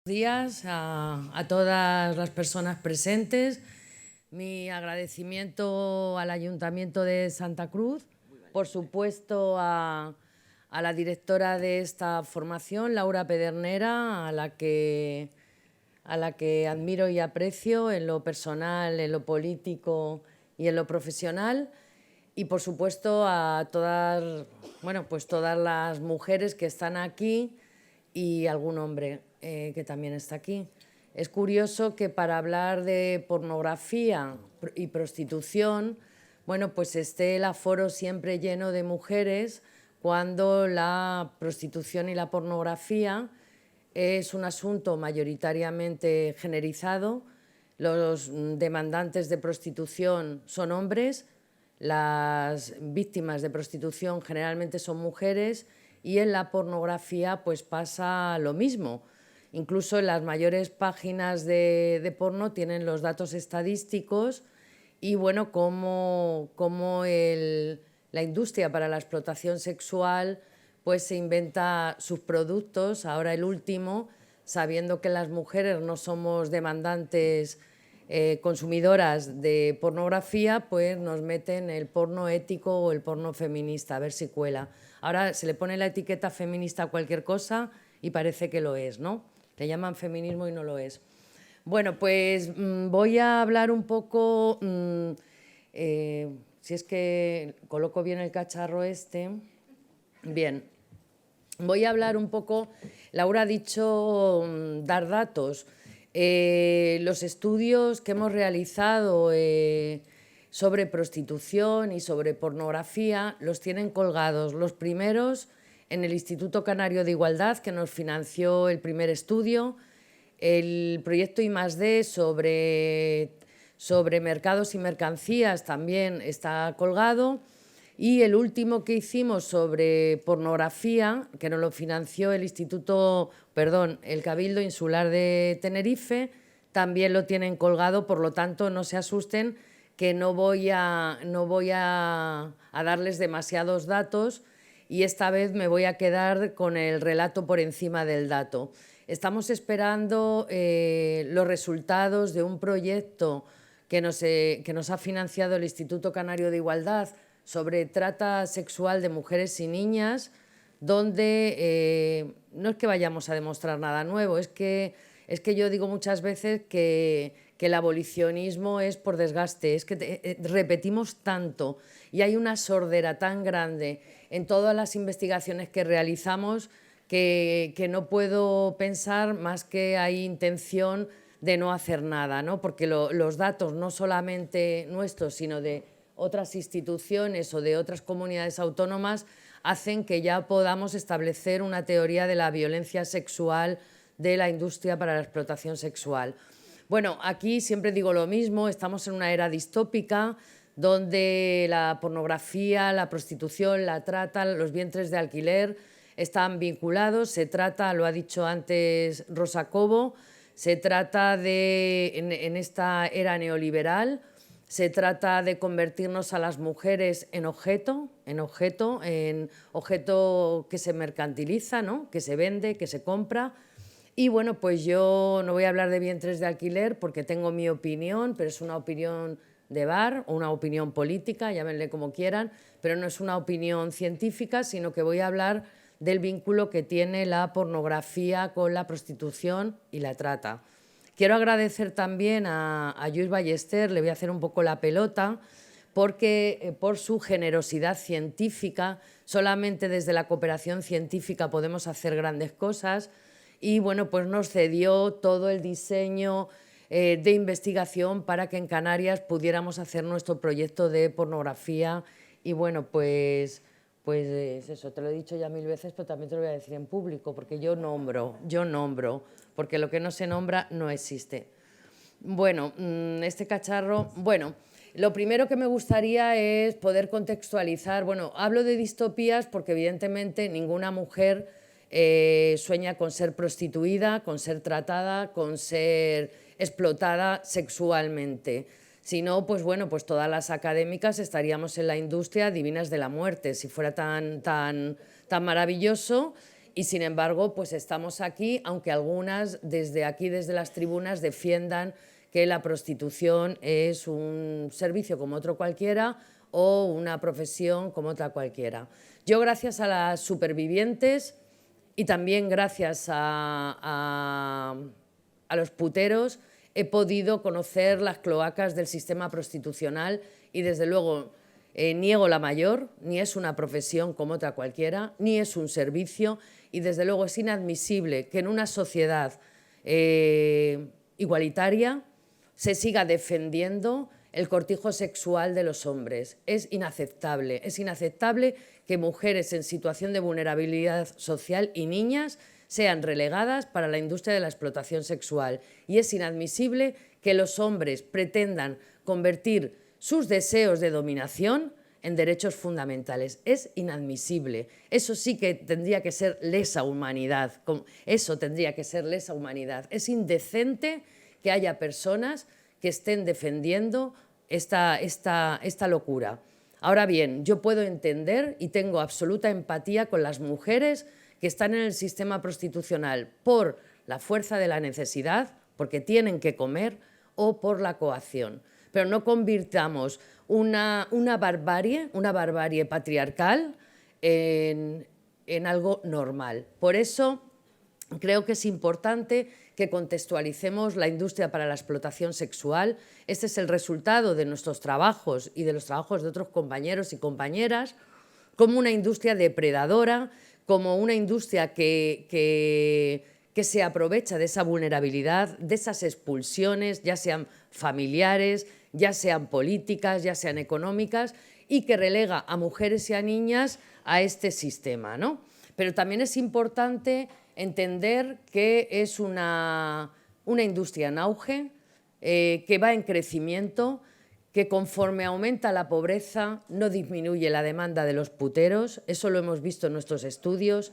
Días a todas las personas presentes. Mi agradecimiento al Ayuntamiento de Santa Cruz, por supuesto a la directora de esta formación, Laura Pedernera, a la que admiro y aprecio en lo personal, en lo político y en lo profesional. Y por supuesto a todas, pues todas las mujeres que están aquí y algún hombre que también está aquí. Es curioso que para hablar de pornografía y prostitución, pues esté el aforo siempre lleno de mujeres, cuando la prostitución y la pornografía es un asunto mayoritariamente generizado. Los demandantes de prostitución son hombres, las víctimas de prostitución generalmente son mujeres, y en la pornografía pues pasa lo mismo. Incluso en las mayores páginas de porno tienen los datos estadísticos y cómo la industria para la explotación sexual pues se inventa sus productos. Ahora el último, sabiendo que las mujeres no somos demandantes consumidoras de pornografía, pues nos meten el porno ético o el porno feminista, a ver si cuela. Ahora se le pone la etiqueta feminista a cualquier cosa y parece que lo es, ¿no? Le llaman feminismo y no lo es. Bueno, pues voy a hablar un poco, si es que coloco bien el cacharro este. Bien, voy a hablar un poco, Laura ha dicho dar datos. Los estudios que hemos realizado sobre prostitución y sobre pornografía los tienen colgados. Los primeros en el Instituto Canario de Igualdad, que nos financió el primer estudio. El proyecto I+D sobre mercados y mercancías también está colgado. Y el último que hicimos sobre pornografía, que nos lo financió el el Cabildo Insular de Tenerife, también lo tienen colgado. Por lo tanto, no se asusten, que no voy a darles demasiados datos, y esta vez me voy a quedar con el relato por encima del dato. Estamos esperando los resultados de un proyecto que nos ha financiado el Instituto Canario de Igualdad sobre trata sexual de mujeres y niñas, donde no es que vayamos a demostrar nada nuevo, es que yo digo muchas veces que el abolicionismo es por desgaste, es que repetimos tanto y hay una sordera tan grande en todas las investigaciones que realizamos que no puedo pensar más que hay intención de no hacer nada, ¿no? Porque los datos, no solamente nuestros, sino de otras instituciones o de otras comunidades autónomas, hacen que ya podamos establecer una teoría de la violencia sexual de la industria para la explotación sexual. Bueno, aquí siempre digo lo mismo, estamos en una era distópica donde la pornografía, la prostitución, la trata, los vientres de alquiler están vinculados. Se trata, lo ha dicho antes Rosa Cobo, se trata de, en esta era neoliberal, se trata de convertirnos a las mujeres en objeto que se mercantiliza, ¿no? Que se vende, que se compra. Y pues yo no voy a hablar de vientres de alquiler porque tengo mi opinión, pero es una opinión de bar o una opinión política, llámenle como quieran, pero no es una opinión científica, sino que voy a hablar del vínculo que tiene la pornografía con la prostitución y la trata. Quiero agradecer también a Lluís Ballester, le voy a hacer un poco la pelota, porque por su generosidad científica, solamente desde la cooperación científica podemos hacer grandes cosas, y pues nos cedió todo el diseño de investigación para que en Canarias pudiéramos hacer nuestro proyecto de pornografía. Y pues eso, te lo he dicho ya 1000 veces, pero también te lo voy a decir en público, porque yo nombro, porque lo que no se nombra no existe. Este cacharro, lo primero que me gustaría es poder contextualizar. Hablo de distopías porque evidentemente ninguna mujer sueña con ser prostituida, con ser tratada, con ser explotada sexualmente. Si no, pues todas las académicas estaríamos en la industria divinas de la muerte, si fuera tan maravilloso. y sin embargo pues estamos aquí, aunque algunas desde aquí, desde las tribunas, defiendan que la prostitución es un servicio como otro cualquiera o una profesión como otra cualquiera. Yo, gracias a las supervivientes y también gracias a los puteros, he podido conocer las cloacas del sistema prostitucional y, desde luego, niego la mayor, ni es una profesión como otra cualquiera, ni es un servicio, y desde luego es inadmisible que en una sociedad igualitaria se siga defendiendo el cortijo sexual de los hombres. Es inaceptable que mujeres en situación de vulnerabilidad social y niñas sean relegadas para la industria de la explotación sexual. Y es inadmisible que los hombres pretendan convertir sus deseos de dominación en derechos fundamentales. Es inadmisible. Eso sí que tendría que ser lesa humanidad. Eso tendría que ser lesa humanidad. Es indecente que haya personas que estén defendiendo esta locura. Ahora bien, yo puedo entender y tengo absoluta empatía con las mujeres que están en el sistema prostitucional por la fuerza de la necesidad, porque tienen que comer, o por la coacción. Pero no convirtamos una barbarie patriarcal en algo normal. Por eso creo que es importante que contextualicemos la industria para la explotación sexual. Este es el resultado de nuestros trabajos y de los trabajos de otros compañeros y compañeras, como una industria depredadora, como una industria que se aprovecha de esa vulnerabilidad, de esas expulsiones, ya sean familiares, ya sean políticas, ya sean económicas, y que relega a mujeres y a niñas a este sistema, ¿no? Pero también es importante entender que es una industria en auge, que va en crecimiento, que conforme aumenta la pobreza no disminuye la demanda de los puteros. Eso lo hemos visto en nuestros estudios.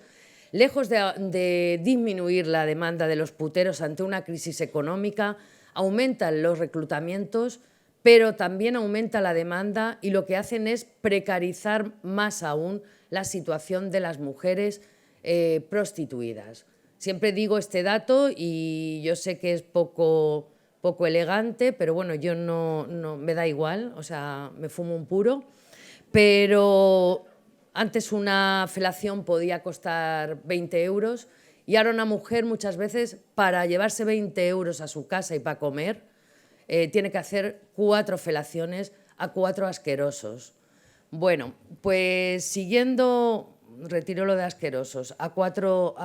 Lejos de disminuir la demanda de los puteros ante una crisis económica, aumentan los reclutamientos, pero también aumenta la demanda, y lo que hacen es precarizar más aún la situación de las mujeres prostituidas. Siempre digo este dato y yo sé que es poco elegante, pero bueno, yo no me da igual, o sea, me fumo un puro, pero antes una felación podía costar 20 euros y ahora una mujer muchas veces, para llevarse 20 euros a su casa y para comer, tiene que hacer 4 felaciones a 4 asquerosos. Bueno, pues siguiendo, retiro lo de asquerosos, a cuatro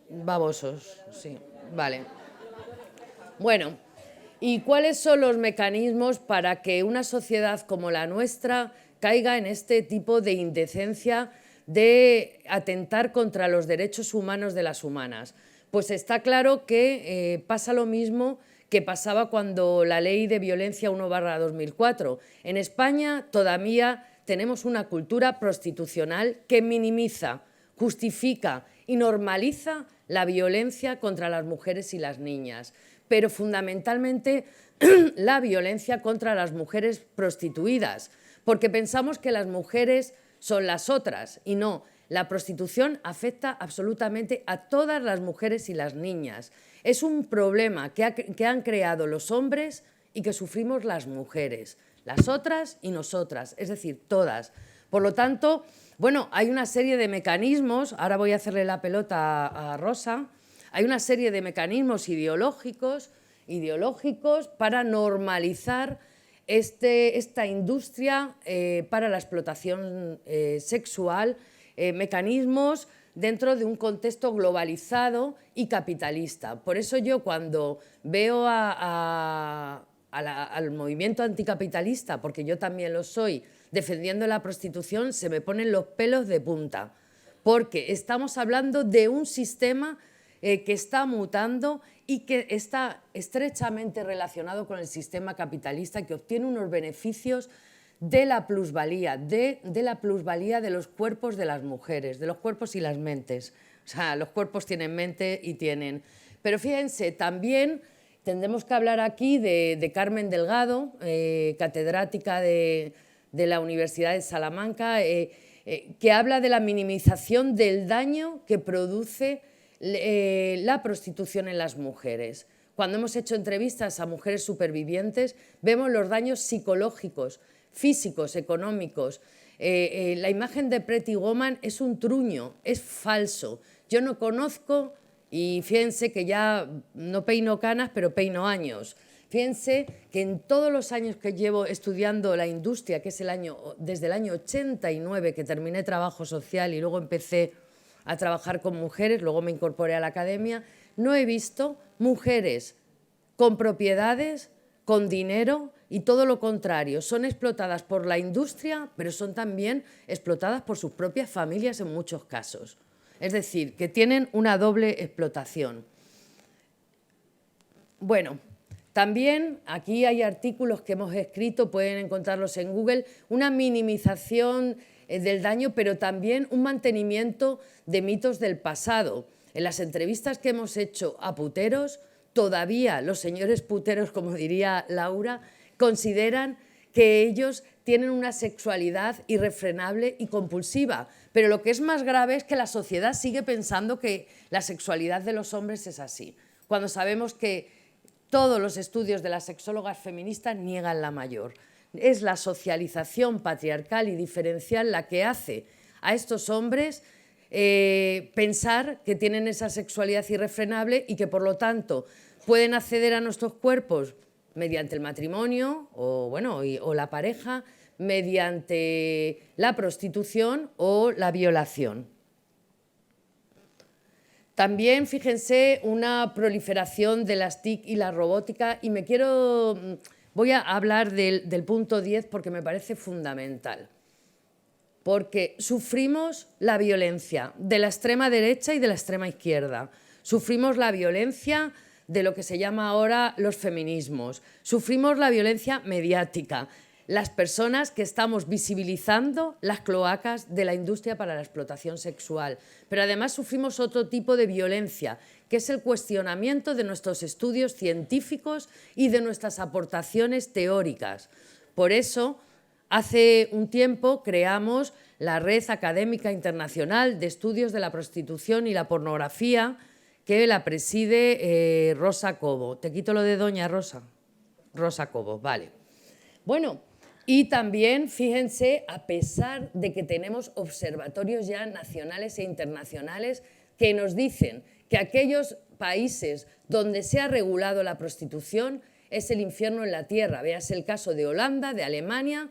babosos, sí, vale. Bueno, ¿y cuáles son los mecanismos para que una sociedad como la nuestra caiga en este tipo de indecencia de atentar contra los derechos humanos de las humanas? Pues está claro que pasa lo mismo que pasaba cuando la Ley de Violencia 1/2004. En España todavía tenemos una cultura prostitucional que minimiza, justifica y normaliza la violencia contra las mujeres y las niñas, pero fundamentalmente la violencia contra las mujeres prostituidas, porque pensamos que las mujeres son las otras, y no. La prostitución afecta absolutamente a todas las mujeres y las niñas. Es un problema que han creado los hombres y que sufrimos las mujeres, las otras y nosotras, es decir, todas. Por lo tanto, bueno, hay una serie de mecanismos, ahora voy a hacerle la pelota a Rosa, hay una serie de mecanismos ideológicos para normalizar esta industria para la explotación sexual, mecanismos dentro de un contexto globalizado y capitalista. Por eso yo, cuando veo al movimiento anticapitalista, porque yo también lo soy, defendiendo la prostitución, se me ponen los pelos de punta, porque estamos hablando de un sistema que está mutando y que está estrechamente relacionado con el sistema capitalista, que obtiene unos beneficios de la plusvalía, de la plusvalía de los cuerpos de las mujeres, de los cuerpos y las mentes. O sea, los cuerpos tienen mente y tienen... Pero fíjense, también tendremos que hablar aquí de Carmen Delgado, catedrática de la Universidad de Salamanca. que habla de la minimización del daño que produce la prostitución en las mujeres. Cuando hemos hecho entrevistas a mujeres supervivientes, vemos los daños psicológicos, físicos, económicos. La imagen de Pretty Woman es un truño, es falso. Yo no conozco, y fíjense que ya no peino canas, pero peino años. Fíjense que en todos los años que llevo estudiando la industria, que es desde el año 89 que terminé trabajo social y luego empecé a trabajar con mujeres, luego me incorporé a la academia, no he visto mujeres con propiedades, con dinero y todo lo contrario. Son explotadas por la industria, pero son también explotadas por sus propias familias en muchos casos. Es decir, que tienen una doble explotación. Bueno, también aquí hay artículos que hemos escrito, pueden encontrarlos en Google, una minimización del daño, pero también un mantenimiento de mitos del pasado. En las entrevistas que hemos hecho a puteros, todavía los señores puteros, como diría Laura, consideran que ellos tienen una sexualidad irrefrenable y compulsiva. Pero lo que es más grave es que la sociedad sigue pensando que la sexualidad de los hombres es así, cuando sabemos que todos los estudios de las sexólogas feministas niegan la mayor. Es la socialización patriarcal y diferencial la que hace a estos hombres pensar que tienen esa sexualidad irrefrenable y que, por lo tanto, pueden acceder a nuestros cuerpos mediante el matrimonio o la pareja, mediante la prostitución o la violación. También, fíjense, una proliferación de las TIC y la robótica, y voy a hablar del punto 10 porque me parece fundamental. Porque sufrimos la violencia de la extrema derecha y de la extrema izquierda. Sufrimos la violencia de lo que se llama ahora los feminismos. Sufrimos la violencia mediática. Las personas que estamos visibilizando las cloacas de la industria para la explotación sexual. Pero además sufrimos otro tipo de violencia, que es el cuestionamiento de nuestros estudios científicos y de nuestras aportaciones teóricas. Por eso, hace un tiempo creamos la Red Académica Internacional de Estudios de la Prostitución y la Pornografía, que la preside Rosa Cobo. Te quito lo de doña Rosa. Rosa Cobo, vale. Bueno, y también, fíjense, a pesar de que tenemos observatorios ya nacionales e internacionales que nos dicen que aquellos países donde se ha regulado la prostitución es el infierno en la tierra. Véase el caso de Holanda, de Alemania,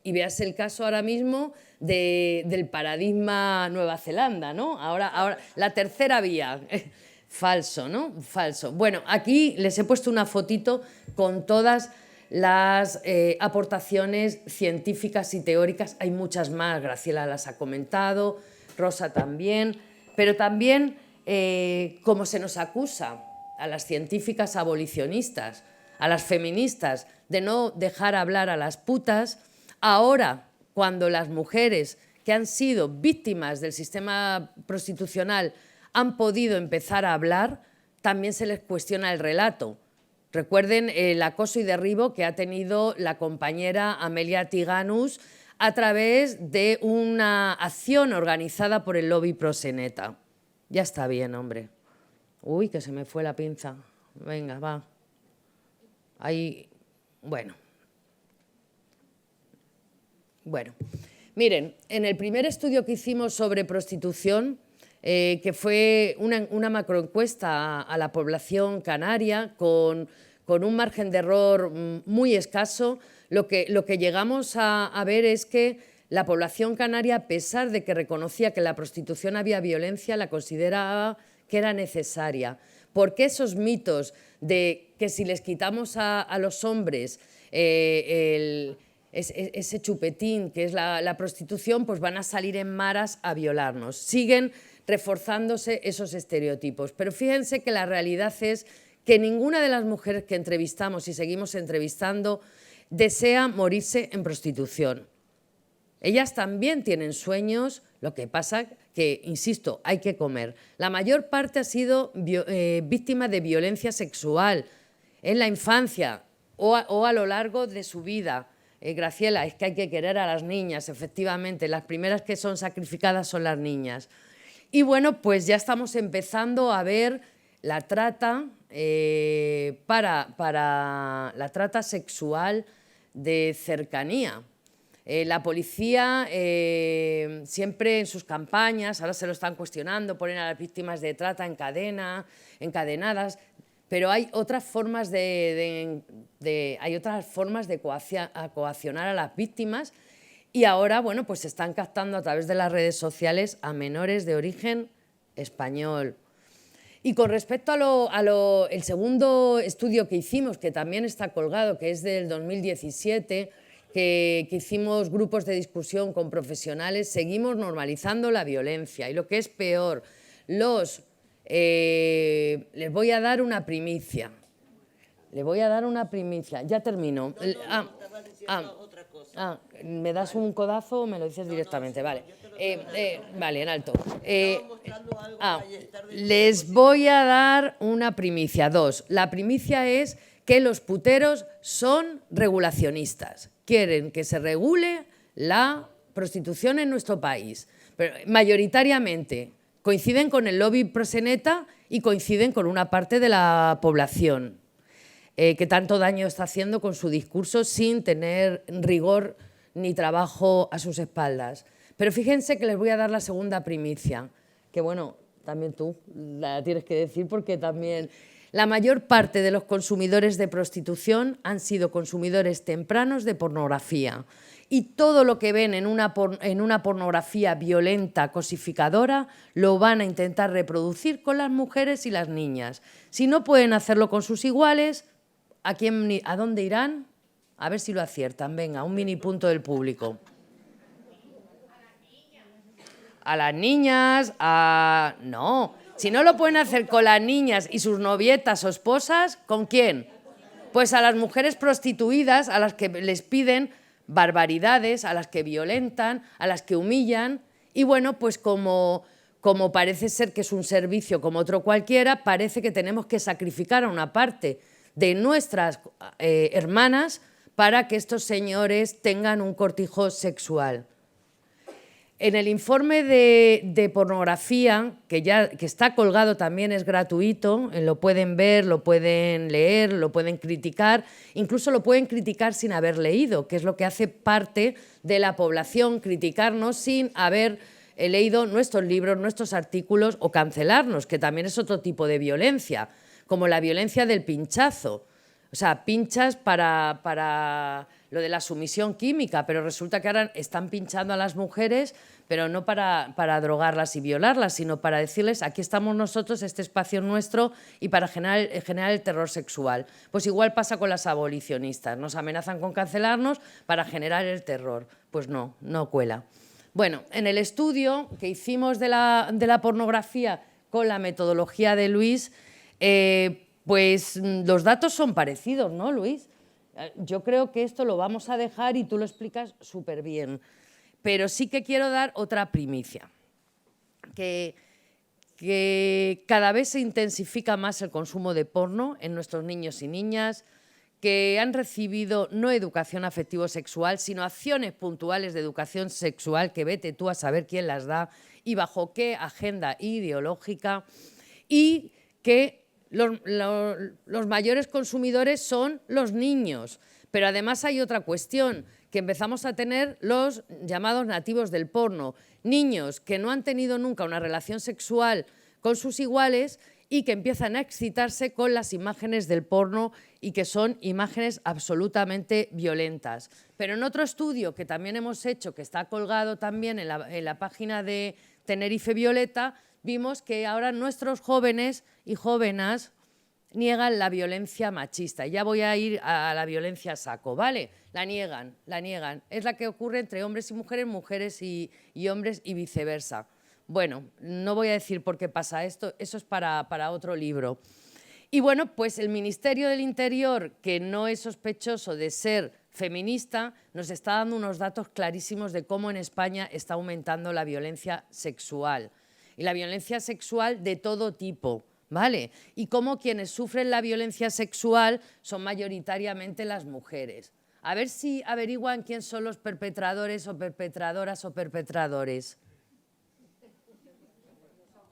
y véase el caso ahora mismo del paradigma Nueva Zelanda, ¿no? Ahora la tercera vía. Falso, ¿no? Falso. Bueno, aquí les he puesto una fotito con todas las aportaciones científicas y teóricas. Hay muchas más, Graciela las ha comentado, Rosa también, pero también como se nos acusa a las científicas abolicionistas, a las feministas, de no dejar hablar a las putas, ahora, cuando las mujeres que han sido víctimas del sistema prostitucional han podido empezar a hablar, también se les cuestiona el relato. Recuerden el acoso y derribo que ha tenido la compañera Amelia Tiganus a través de una acción organizada por el lobby proxeneta. Ya está bien, hombre. Uy, que se me fue la pinza. Venga, va. Ahí, bueno. Bueno, miren, en el primer estudio que hicimos sobre prostitución, que fue una macroencuesta a la población canaria con un margen de error muy escaso, lo que llegamos a ver es que la población canaria, a pesar de que reconocía que en la prostitución había violencia, la consideraba que era necesaria. Porque esos mitos de que si les quitamos a los hombres ese chupetín que es la prostitución, pues van a salir en maras a violarnos. Siguen reforzándose esos estereotipos. Pero fíjense que la realidad es que ninguna de las mujeres que entrevistamos y seguimos entrevistando desea morirse en prostitución. Ellas también tienen sueños, lo que pasa que, insisto, hay que comer. La mayor parte ha sido víctima de violencia sexual en la infancia o a lo largo de su vida. Graciela, es que hay que querer a las niñas, efectivamente, las primeras que son sacrificadas son las niñas. Y bueno, pues ya estamos empezando a ver la trata para la trata sexual de cercanía. La policía siempre en sus campañas, ahora se lo están cuestionando, ponen a las víctimas de trata en cadena, encadenadas, pero hay otras formas de coaccionar a las víctimas y ahora, bueno, pues se están captando a través de las redes sociales a menores de origen español. Y con respecto a el segundo estudio que hicimos, que también está colgado, que es del 2017, que hicimos grupos de discusión con profesionales, seguimos normalizando la violencia. Y lo que es peor, les voy a dar una primicia. Ya termino. ¿Me das un codazo o me lo dices directamente? Vale. Vale, en alto. Les voy a dar una primicia, dos. La primicia es que los puteros son regulacionistas. Quieren que se regule la prostitución en nuestro país. Pero mayoritariamente coinciden con el lobby proxeneta y coinciden con una parte de la población que tanto daño está haciendo con su discurso sin tener rigor ni trabajo a sus espaldas. Pero fíjense que les voy a dar la segunda primicia, que bueno, también tú la tienes que decir porque también la mayor parte de los consumidores de prostitución han sido consumidores tempranos de pornografía y todo lo que ven en una pornografía violenta, cosificadora, lo van a intentar reproducir con las mujeres y las niñas. Si no pueden hacerlo con sus iguales, ¿a dónde irán? A ver si lo aciertan. Venga, un mini punto del público. A las niñas, no. Si no lo pueden hacer con las niñas y sus novietas o esposas, ¿con quién? Pues a las mujeres prostituidas, a las que les piden barbaridades, a las que violentan, a las que humillan. Y bueno, pues como parece ser que es un servicio como otro cualquiera, parece que tenemos que sacrificar a una parte de nuestras hermanas para que estos señores tengan un cortijo sexual. En el informe de pornografía, que está colgado también, es gratuito, lo pueden ver, lo pueden leer, lo pueden criticar, incluso lo pueden criticar sin haber leído, que es lo que hace parte de la población, criticarnos sin haber leído nuestros libros, nuestros artículos o cancelarnos, que también es otro tipo de violencia, como la violencia del pinchazo. O sea, pinchas para lo de la sumisión química, pero resulta que ahora están pinchando a las mujeres, pero no para drogarlas y violarlas, sino para decirles, aquí estamos nosotros, este espacio es nuestro, y para generar el terror sexual. Pues igual pasa con las abolicionistas, nos amenazan con cancelarnos para generar el terror. Pues no, no cuela. Bueno, en el estudio que hicimos de la pornografía con la metodología de Luis, pues los datos son parecidos, ¿no, Luis? Yo creo que esto lo vamos a dejar y tú lo explicas súper bien. Pero sí que quiero dar otra primicia, que cada vez se intensifica más el consumo de porno en nuestros niños y niñas, que han recibido no educación afectivo-sexual, sino acciones puntuales de educación sexual, que vete tú a saber quién las da y bajo qué agenda ideológica, y que los mayores consumidores son los niños. Pero además hay otra cuestión, que empezamos a tener los llamados nativos del porno, niños que no han tenido nunca una relación sexual con sus iguales y que empiezan a excitarse con las imágenes del porno y que son imágenes absolutamente violentas. Pero en otro estudio que también hemos hecho, que está colgado también en la página de Tenerife Violeta, vimos que ahora nuestros jóvenes y jóvenes niegan la violencia machista. Ya voy a ir a la violencia a saco, ¿vale? La niegan, la niegan. Es la que ocurre entre hombres y mujeres, mujeres y hombres y viceversa. Bueno, no voy a decir por qué pasa esto, eso es para otro libro. Y bueno, pues el Ministerio del Interior, que no es sospechoso de ser feminista, nos está dando unos datos clarísimos de cómo en España está aumentando la violencia sexual. Y la violencia sexual de todo tipo, ¿vale? Y cómo quienes sufren la violencia sexual son mayoritariamente las mujeres. A ver si averiguan quién son los perpetradores o perpetradoras o perpetradores.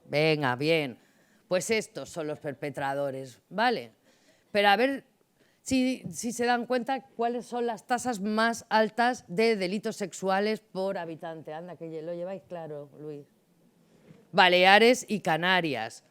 Venga, bien. Pues estos son los perpetradores, ¿vale? Pero a ver si se dan cuenta cuáles son las tasas más altas de delitos sexuales por habitante. Anda, que lo lleváis claro, Luis. Baleares y Canarias.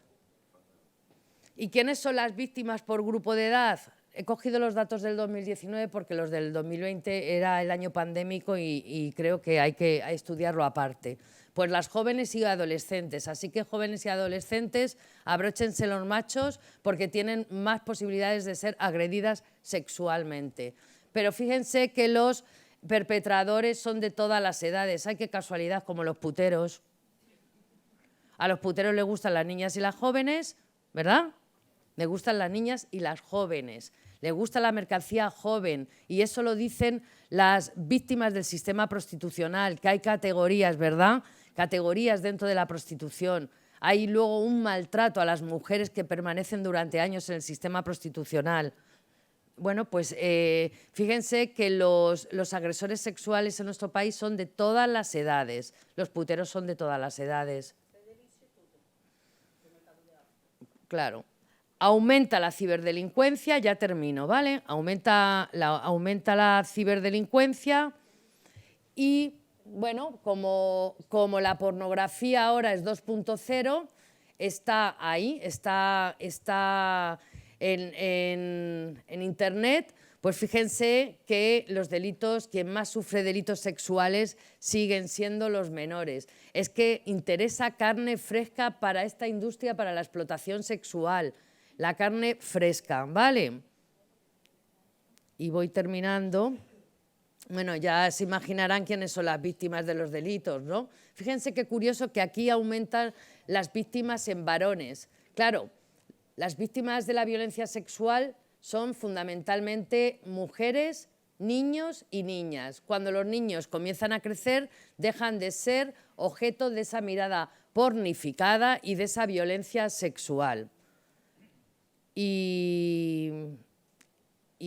¿Y quiénes son las víctimas por grupo de edad? He cogido los datos del 2019 porque los del 2020 era el año pandémico y creo que hay que estudiarlo aparte. Pues las jóvenes y adolescentes. Así que jóvenes y adolescentes, abróchense los machos porque tienen más posibilidades de ser agredidas sexualmente. Pero fíjense que los perpetradores son de todas las edades. ¡Ay, qué casualidad! Como los puteros. A los puteros les gustan las niñas y las jóvenes, ¿verdad? Les gustan las niñas y las jóvenes. Les gusta la mercancía joven. Y eso lo dicen las víctimas del sistema prostitucional, que hay categorías, ¿verdad? Categorías dentro de la prostitución. Hay luego un maltrato a las mujeres que permanecen durante años en el sistema prostitucional. Bueno, pues fíjense que los agresores sexuales en nuestro país son de todas las edades. Los puteros son de todas las edades. Claro. Aumenta la ciberdelincuencia, ya termino, ¿vale? Aumenta la ciberdelincuencia y, bueno, como la pornografía ahora es 2.0, está ahí, está en Internet, pues fíjense que los delitos, quien más sufre delitos sexuales siguen siendo los menores. Es que interesa carne fresca para esta industria, para la explotación sexual. La carne fresca, ¿vale? Y voy terminando. Bueno, ya se imaginarán quiénes son las víctimas de los delitos, ¿no? Fíjense qué curioso que aquí aumentan las víctimas en varones. Claro, las víctimas de la violencia sexual son fundamentalmente mujeres, niños y niñas. Cuando los niños comienzan a crecer, dejan de ser objeto de esa mirada pornificada y de esa violencia sexual. Y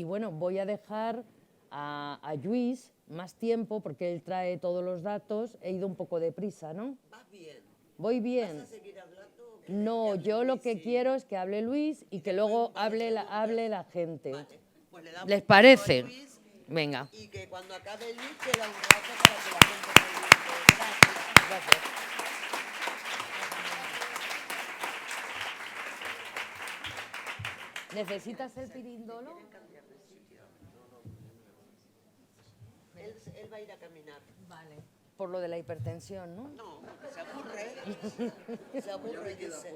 bueno, voy a dejar a Lluís más tiempo porque él trae todos los datos. He ido un poco deprisa, ¿no? Vas bien. ¿Voy bien? ¿Vas a seguir hablando? No, yo lo que quiero es que hable Luis y que luego hable la gente. Vale, pues le damos ¿Les paso parece? a Luis Venga. y que cuando acabe Luis queda un rato para que la gente pregunte. Gracias. Gracias. ¿Necesitas el pirindolo? Él va a ir a caminar. Vale. Por lo de la hipertensión, ¿no? No, se aburre. Se aburre, dice.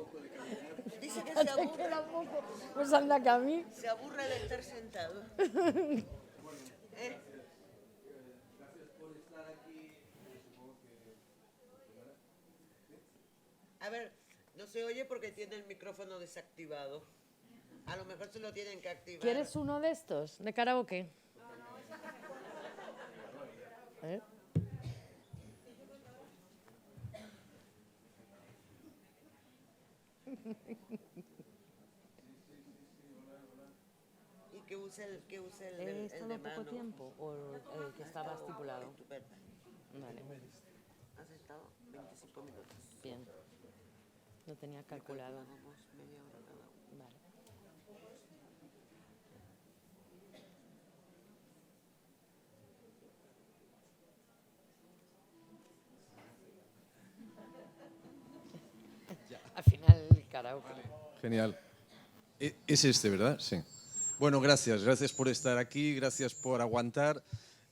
Dice que se aburre. Queda poco. Pues anda que a mí. Se aburre de estar sentado. A ver, no se oye porque tiene el micrófono desactivado. A lo mejor se lo tienen que activar. ¿Quieres uno de estos? ¿De karaoke? ¿Eh? Y que use el ¿He estado de poco mano. tiempo o el que estaba estipulado? Estupendo. Vale, Has estado 25 minutos. bien. No tenía calculado. Vamos media hora cada uno. Vale. Al final, karaoke. Genial. Es este, ¿verdad? Sí. Bueno, gracias. Gracias por estar aquí, gracias por aguantar,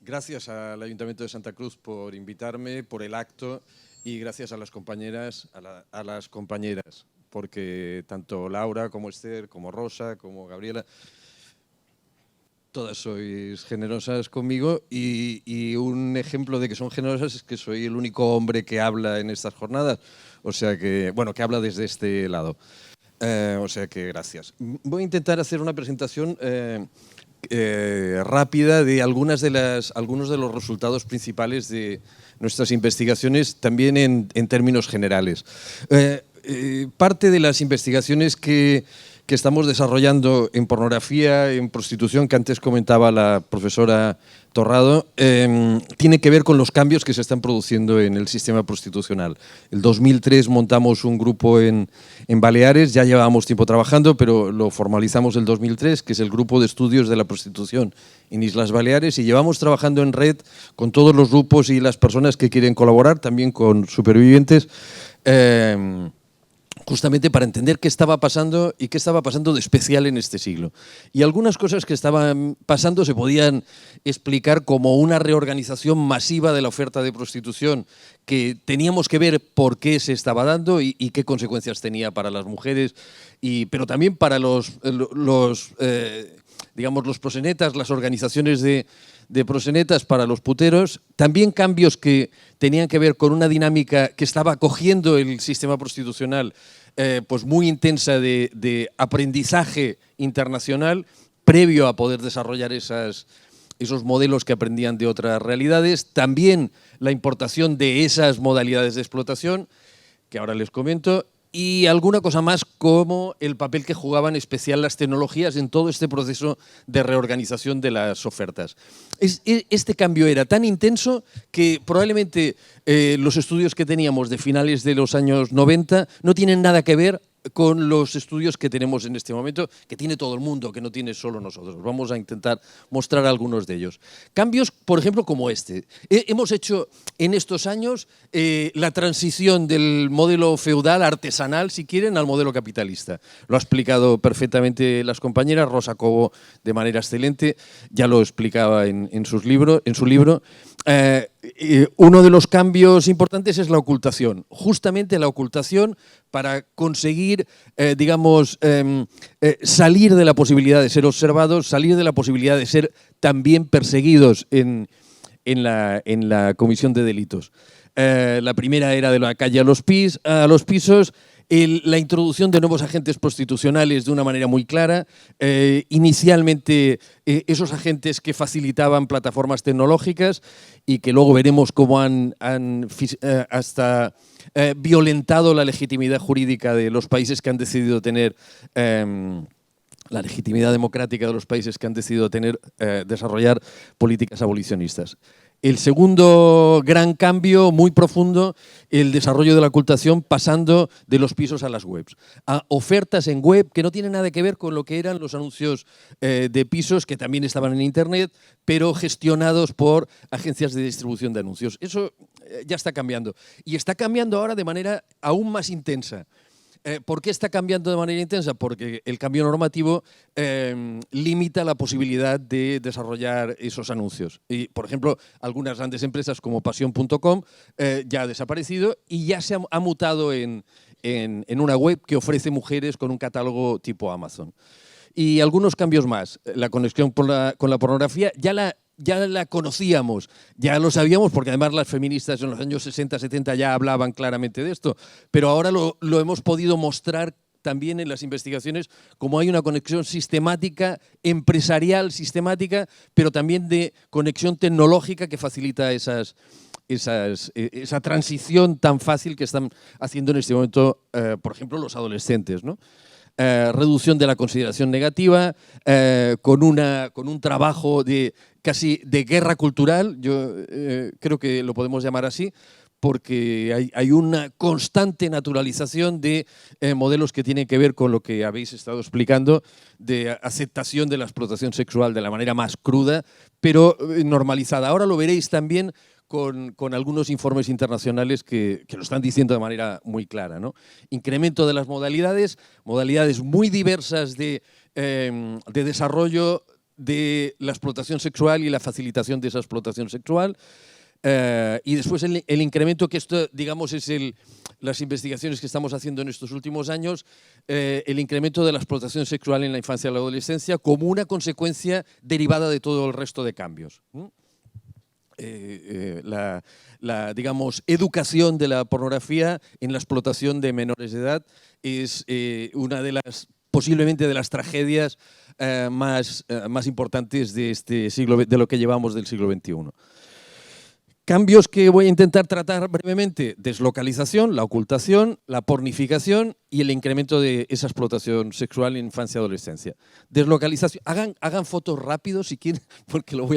gracias al Ayuntamiento de Santa Cruz por invitarme, por el acto y gracias a las compañeras, a las compañeras, porque tanto Laura como Esther, como Rosa, como Gabriela, todas sois generosas conmigo y un ejemplo de que son generosas es que soy el único hombre que habla en estas jornadas, o sea que, bueno, que habla desde este lado. O sea que gracias. Voy a intentar hacer una presentación rápida de algunos de los resultados principales de nuestras investigaciones, también en términos generales. Parte de las investigaciones que que estamos desarrollando en pornografía, en prostitución, que antes comentaba la profesora Torrado, tiene que ver con los cambios que se están produciendo en el sistema prostitucional. El 2003 montamos un grupo en Baleares, ya llevábamos tiempo trabajando, pero lo formalizamos el 2003, que es el Grupo de Estudios de la Prostitución en Islas Baleares, y llevamos trabajando en red con todos los grupos y las personas que quieren colaborar, también con supervivientes, justamente para entender qué estaba pasando y qué estaba pasando de especial en este siglo. Y algunas cosas que estaban pasando se podían explicar como una reorganización masiva de la oferta de prostitución, que teníamos que ver por qué se estaba dando y qué consecuencias tenía para las mujeres, pero también para digamos, los proxenetas, las organizaciones de proxenetas, para los puteros. También cambios que tenían que ver con una dinámica que estaba cogiendo el sistema prostitucional, pues muy intensa de aprendizaje internacional, previo a poder desarrollar esos modelos que aprendían de otras realidades. También la importación de esas modalidades de explotación, que ahora les comento, y alguna cosa más como el papel que jugaban especial las tecnologías en todo este proceso de reorganización de las ofertas. Este cambio era tan intenso que probablemente los estudios que teníamos de finales de los años 90 no tienen nada que ver con los estudios que tenemos en este momento, que tiene todo el mundo, que no tiene solo nosotros. Vamos a intentar mostrar algunos de ellos. Cambios, por ejemplo, como este. Hemos hecho en estos años la transición del modelo feudal, artesanal, si quieren, al modelo capitalista. Lo ha explicado perfectamente las compañeras, Rosa Cobo de manera excelente, ya lo explicaba en su libro. Uno de los cambios importantes es la ocultación. Justamente la ocultación para conseguir, salir de la posibilidad de ser observados, salir de la posibilidad de ser también perseguidos en la comisión de delitos. La primera era de la calle a los pisos, la introducción de nuevos agentes prostitucionales de una manera muy clara. Inicialmente esos agentes que facilitaban plataformas tecnológicas y que luego veremos cómo han hasta violentado la legitimidad jurídica de los países que han decidido tener la legitimidad democrática de los países que han decidido desarrollar políticas abolicionistas. El segundo gran cambio, muy profundo, el desarrollo de la ocultación pasando de los pisos a las webs, a ofertas en web que no tienen nada que ver con lo que eran los anuncios de pisos, que también estaban en Internet, pero gestionados por agencias de distribución de anuncios. Eso ya está cambiando. Y está cambiando ahora de manera aún más intensa. ¿Por qué está cambiando de manera intensa? Porque el cambio normativo limita la posibilidad de desarrollar esos anuncios. Y, por ejemplo, algunas grandes empresas como Pasión.com ya ha desaparecido y ya se ha mutado en una web que ofrece mujeres con un catálogo tipo Amazon. Y algunos cambios más. La conexión con la pornografía ya la conocíamos, ya lo sabíamos, porque además las feministas en los años 60, 70 ya hablaban claramente de esto, pero ahora lo hemos podido mostrar también en las investigaciones como hay una conexión sistemática, empresarial sistemática, pero también de conexión tecnológica que facilita esa transición tan fácil que están haciendo en este momento, por ejemplo, los adolescentes, ¿no? Reducción de la consideración negativa, con un trabajo casi de guerra cultural, yo creo que lo podemos llamar así, porque hay una constante naturalización de modelos que tienen que ver con lo que habéis estado explicando, de aceptación de la explotación sexual de la manera más cruda, pero normalizada. Ahora lo veréis también con algunos informes internacionales que lo están diciendo de manera muy clara, ¿no? Incremento de las modalidades muy diversas de desarrollo de la explotación sexual y la facilitación de esa explotación sexual. Y después el incremento, que esto, digamos, es las investigaciones que estamos haciendo en estos últimos años, el incremento de la explotación sexual en la infancia y la adolescencia como una consecuencia derivada de todo el resto de cambios. La digamos, educación de la pornografía en la explotación de menores de edad es una de las, posiblemente de las tragedias más importantes de este siglo, de lo que llevamos del siglo XXI. Cambios que voy a intentar tratar brevemente: deslocalización, la ocultación, la pornificación y el incremento de esa explotación sexual en infancia y adolescencia. Deslocalización, hagan fotos rápido si quieren, porque lo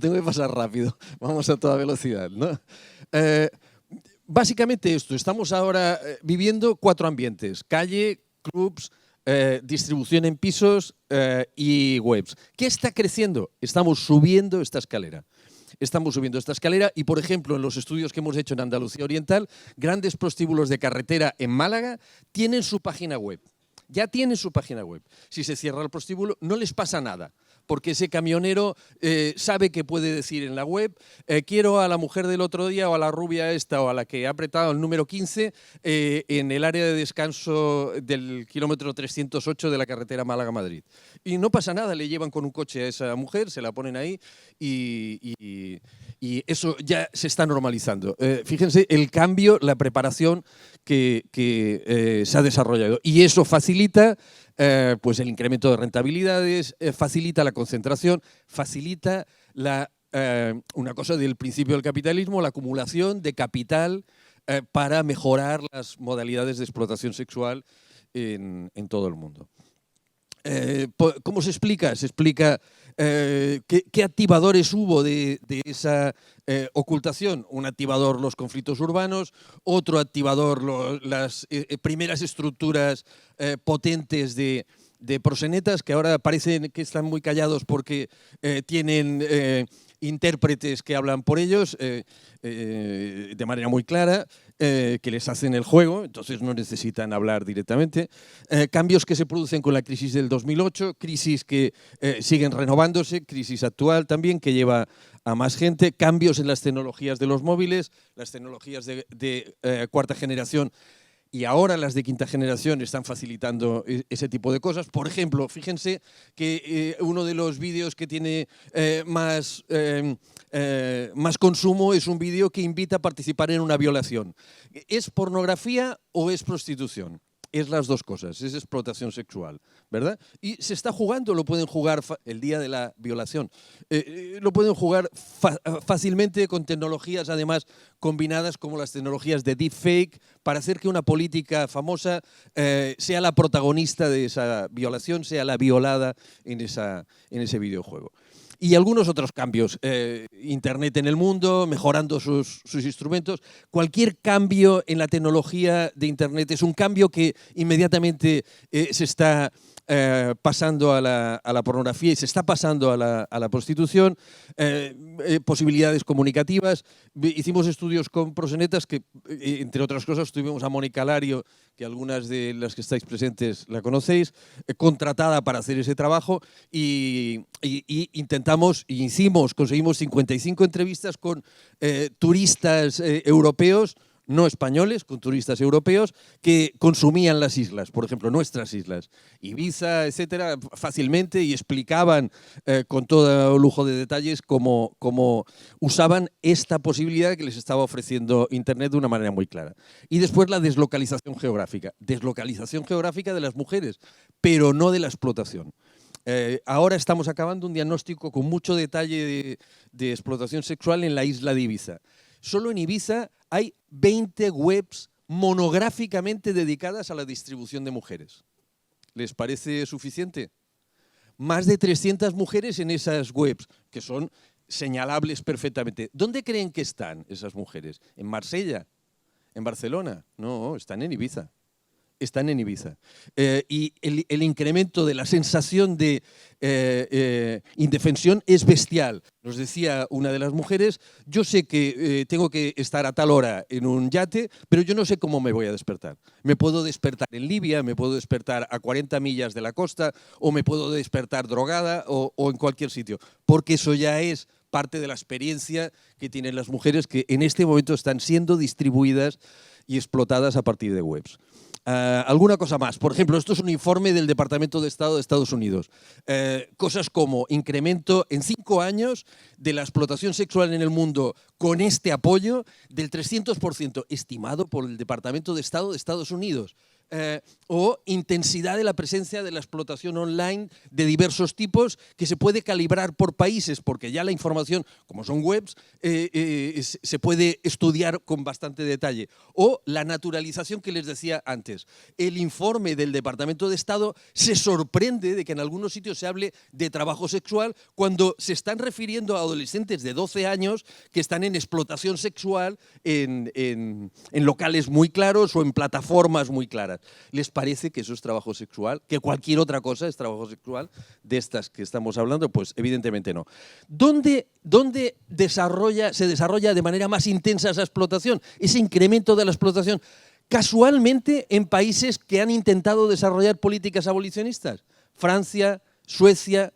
tengo que pasar rápido, vamos a toda velocidad, ¿no? Básicamente esto, estamos ahora viviendo 4 ambientes: calle, clubs, distribución en pisos y webs. ¿Qué está creciendo? Estamos subiendo esta escalera. Y, por ejemplo, en los estudios que hemos hecho en Andalucía Oriental, grandes prostíbulos de carretera en Málaga tienen su página web. Ya tienen su página web. Si se cierra el prostíbulo, no les pasa nada, porque ese camionero sabe que puede decir en la web: quiero a la mujer del otro día, o a la rubia esta, o a la que ha apretado el número 15 en el área de descanso del kilómetro 308 de la carretera Málaga-Madrid. Y no pasa nada, le llevan con un coche a esa mujer, se la ponen ahí y eso ya se está normalizando. Fíjense el cambio, la preparación que se ha desarrollado. Y eso facilita pues el incremento de rentabilidades, facilita la concentración, facilita una cosa del principio del capitalismo: la acumulación de capital para mejorar las modalidades de explotación sexual en todo el mundo. ¿Cómo se explica? Se explica qué activadores hubo de esa ocultación. Un activador, los conflictos urbanos; otro activador, las primeras estructuras potentes de proxenetas, que ahora parecen que están muy callados porque tienen intérpretes que hablan por ellos de manera muy clara, que les hacen el juego, entonces no necesitan hablar directamente. Cambios que se producen con la crisis del 2008, crisis que siguen renovándose, crisis actual también, que lleva a más gente. Cambios en las tecnologías de los móviles, las tecnologías de cuarta generación y ahora las de quinta generación están facilitando ese tipo de cosas. Por ejemplo, fíjense que uno de los vídeos que tiene más consumo es un vídeo que invita a participar en una violación. ¿Es pornografía o es prostitución? Es las dos cosas, es explotación sexual, ¿verdad? Y se está jugando, lo pueden jugar el día de la violación. Lo pueden jugar fácilmente con tecnologías, además, combinadas, como las tecnologías de deepfake, para hacer que una política famosa sea la protagonista de esa violación, sea la violada en ese videojuego. Y algunos otros cambios. Internet en el mundo, mejorando sus instrumentos. Cualquier cambio en la tecnología de Internet es un cambio que inmediatamente se está pasando a la pornografía y se está pasando a la prostitución. Posibilidades comunicativas. Hicimos estudios con proxenetas que, entre otras cosas, tuvimos a Mónica Lario, que algunas de las que estáis presentes la conocéis, contratada para hacer ese trabajo, y conseguimos 55 entrevistas con turistas europeos, no españoles, con turistas europeos que consumían las islas, por ejemplo, nuestras islas, Ibiza, etcétera, fácilmente, y explicaban con todo lujo de detalles cómo usaban esta posibilidad que les estaba ofreciendo Internet de una manera muy clara. Y después la deslocalización geográfica de las mujeres, pero no de la explotación. Ahora estamos acabando un diagnóstico con mucho detalle de explotación sexual en la isla de Ibiza. Solo en Ibiza hay 20 webs monográficamente dedicadas a la distribución de mujeres. ¿Les parece suficiente? Más de 300 mujeres en esas webs, que son señalables perfectamente. ¿Dónde creen que están esas mujeres? ¿En Marsella? ¿En Barcelona? No, están en Ibiza. Están en Ibiza. Y el incremento de la sensación de indefensión es bestial. Nos decía una de las mujeres: yo sé que tengo que estar a tal hora en un yate, pero yo no sé cómo me voy a despertar. Me puedo despertar en Libia, me puedo despertar a 40 millas de la costa, o me puedo despertar drogada o en cualquier sitio, porque eso ya es parte de la experiencia que tienen las mujeres que en este momento están siendo distribuidas y explotadas a partir de webs. Alguna cosa más. Por ejemplo, esto es un informe del Departamento de Estado de Estados Unidos. Cosas como incremento en 5 años de la explotación sexual en el mundo con este apoyo del 300%, estimado por el Departamento de Estado de Estados Unidos. o intensidad de la presencia de la explotación online de diversos tipos que se puede calibrar por países, porque ya la información, como son webs, se puede estudiar con bastante detalle. O la naturalización que les decía antes. El informe del Departamento de Estado se sorprende de que en algunos sitios se hable de trabajo sexual cuando se están refiriendo a adolescentes de 12 años que están en explotación sexual en locales muy claros o en plataformas muy claras. ¿Les parece que eso es trabajo sexual? ¿Que cualquier otra cosa es trabajo sexual de estas que estamos hablando? Pues evidentemente no. ¿Dónde se desarrolla de manera más intensa esa explotación? Ese incremento de la explotación. Casualmente en países que han intentado desarrollar políticas abolicionistas. Francia, Suecia.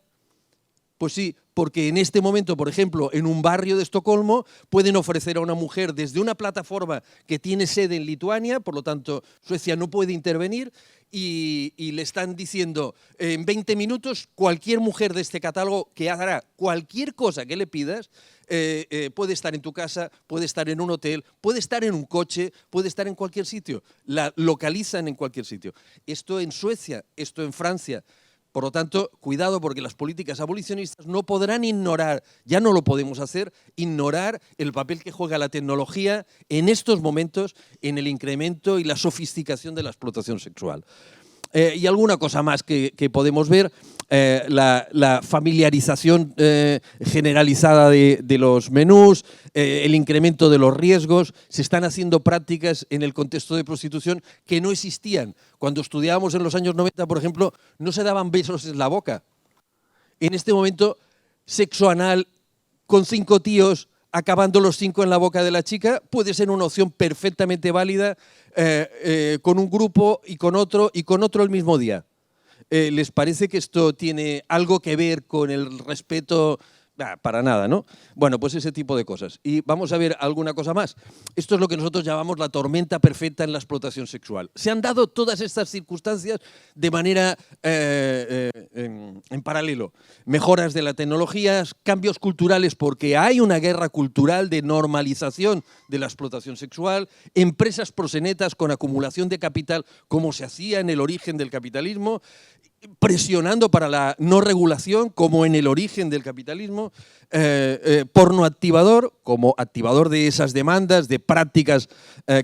Pues sí, porque en este momento, por ejemplo, en un barrio de Estocolmo pueden ofrecer a una mujer desde una plataforma que tiene sede en Lituania, por lo tanto Suecia no puede intervenir, y le están diciendo en 20 minutos cualquier mujer de este catálogo que hará cualquier cosa que le pidas, puede estar en tu casa, puede estar en un hotel, puede estar en un coche, puede estar en cualquier sitio. La localizan en cualquier sitio. Esto en Suecia, esto en Francia. Por lo tanto, cuidado porque las políticas abolicionistas no podrán ignorar, ya no lo podemos hacer, ignorar el papel que juega la tecnología en estos momentos en el incremento y la sofisticación de la explotación sexual. Y alguna cosa más que podemos ver, la familiarización generalizada de los menús, el incremento de los riesgos. Se están haciendo prácticas en el contexto de prostitución que no existían. Cuando estudiábamos en los años 90, por ejemplo, no se daban besos en la boca. En este momento, sexo anal con 5 tíos, acabando los 5 en la boca de la chica, puede ser una opción perfectamente válida con un grupo y con otro el mismo día. ¿Les parece que esto tiene algo que ver con el respeto? Para nada, ¿no? Bueno, pues ese tipo de cosas. Y vamos a ver alguna cosa más. Esto es lo que nosotros llamamos la tormenta perfecta en la explotación sexual. Se han dado todas estas circunstancias de manera en paralelo. Mejoras de la tecnología, cambios culturales porque hay una guerra cultural de normalización de la explotación sexual, empresas proxenetas con acumulación de capital como se hacía en el origen del capitalismo, presionando para la no regulación como en el origen del capitalismo, porno activador como activador de esas demandas, de prácticas